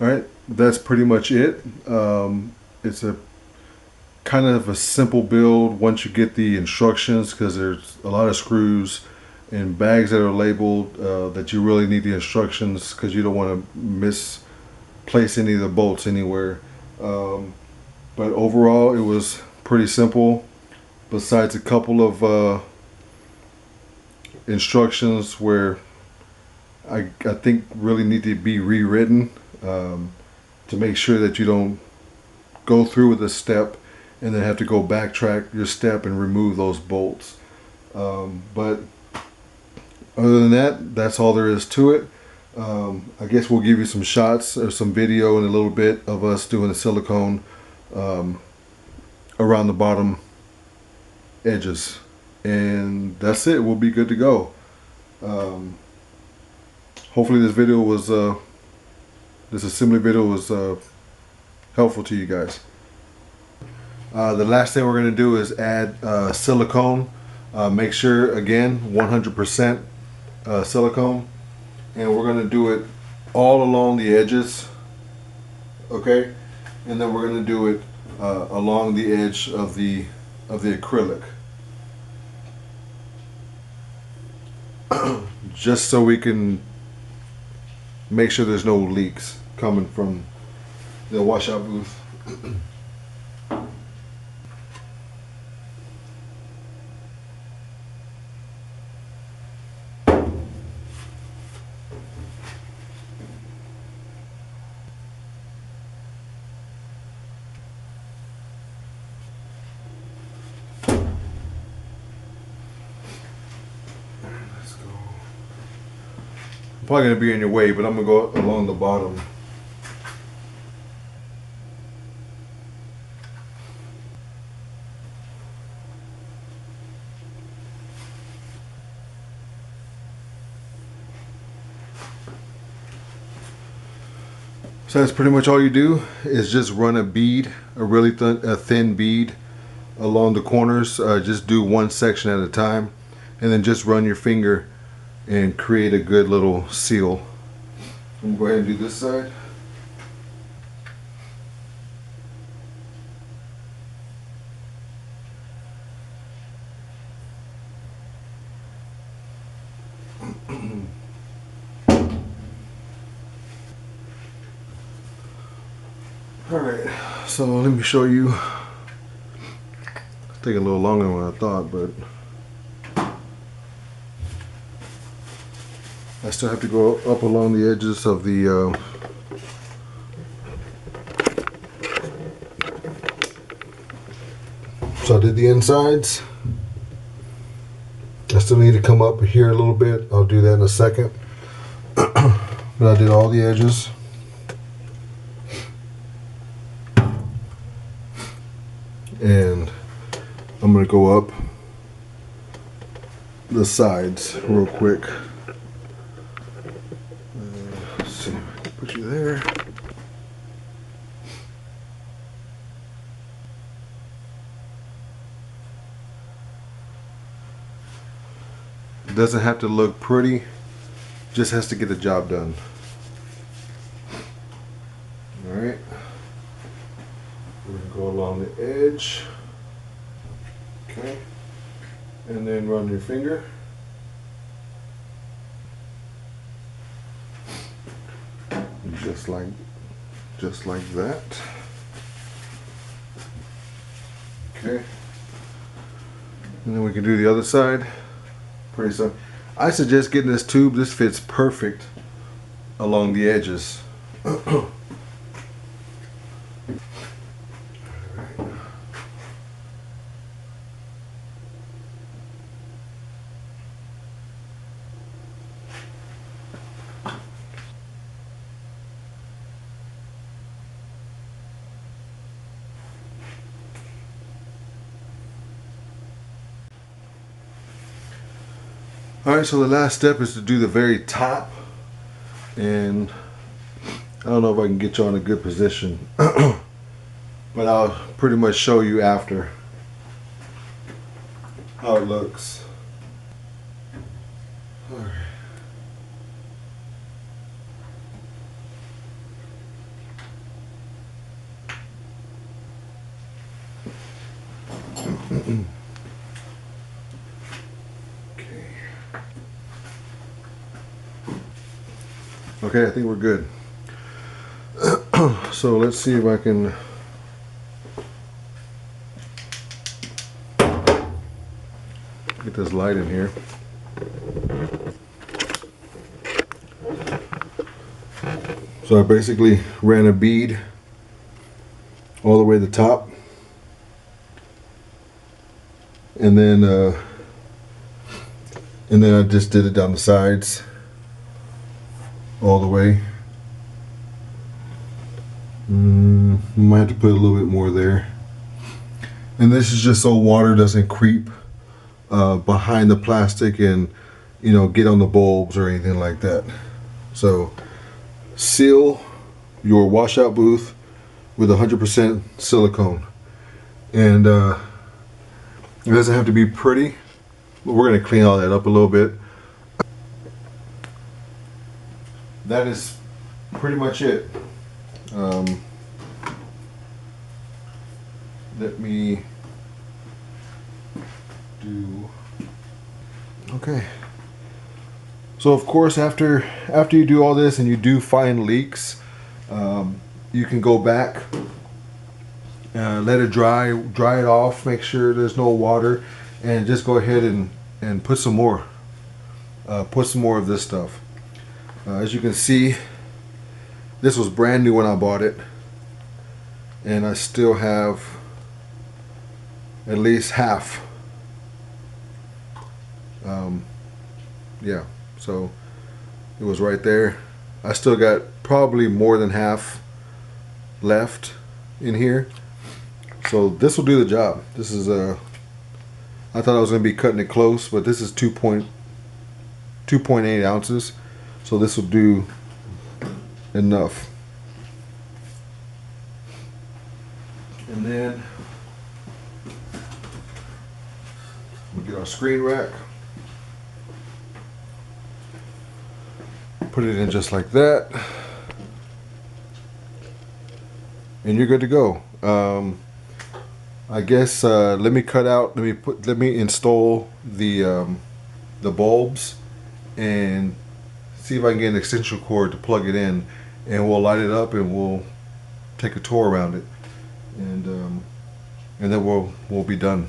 All right, that's pretty much it. It's a kind of a simple build once you get the instructions, because there's a lot of screws and bags that are labeled that you really need the instructions, because you don't want to misplace any of the bolts anywhere. But overall, it was pretty simple. Besides a couple of instructions where I think really need to be rewritten to make sure that you don't go through with a step and then have to go backtrack your step and remove those bolts. But other than that, that's all there is to it. I guess we'll give you some shots or some video in a little bit of us doing the silicone around the bottom edges, and that's it. We'll be good to go. Hopefully this video was this assembly video was helpful to you guys. The last thing we're going to do is add silicone. Make sure, again, 100% silicone, and we're going to do it all along the edges, okay? And then we're going to do it along the edge of the acrylic, just so we can make sure there's no leaks coming from the washout booth. Probably going to be in your way, but I'm going to go along the bottom. So that's pretty much all you do, is just run a bead, a really thin bead along the corners. Just do one section at a time, and then just run your finger and create a good little seal. I'm going to go ahead and do this side. Alright, so let me show you. It's taking a little longer than I thought, but I still have to go up along the edges of the so I did the insides. I still need to come up here a little bit. I'll do that in a second. But I did all the edges. And I'm going to go up the sides real quick. Let's see if I can put you there. It doesn't have to look pretty, just has to get the job done. Alright. We're going to go along the edge. Okay. And then run your finger. Just like that. Okay. And then we can do the other side. Pretty simple. I suggest getting this tube. This fits perfect along the edges. Alright, so the last step is to do the very top, and I don't know if I can get you on a good position, but I'll pretty much show you after how it looks. Alright. Okay, I think we're good. So let's see if I can get this light in here. So I basically ran a bead all the way to the top, and then I just did it down the sides all the way. Might have to put a little bit more there. And this is just so water doesn't creep behind the plastic and, you know, get on the bulbs or anything like that. So seal your washout booth with 100% silicone. And it doesn't have to be pretty, but we're going to clean all that up a little bit. That is pretty much it. Let me do. Okay. So of course, after you do all this and you do find leaks, you can go back, let it dry it off, make sure there's no water, and just go ahead and put some more of this stuff. As you can see, this was brand new when I bought it, and I still have at least half. Yeah, so it was right there. I still got probably more than half left in here, so this will do the job. This is I thought I was going to be cutting it close, but this is 2.8 ounces, so this will do enough. And then we'll get our screen rack, put it in just like that, and you're good to go. I guess let me install the bulbs and see if I can get an extension cord to plug it in, and we'll light it up and we'll take a tour around it, and then we'll be done.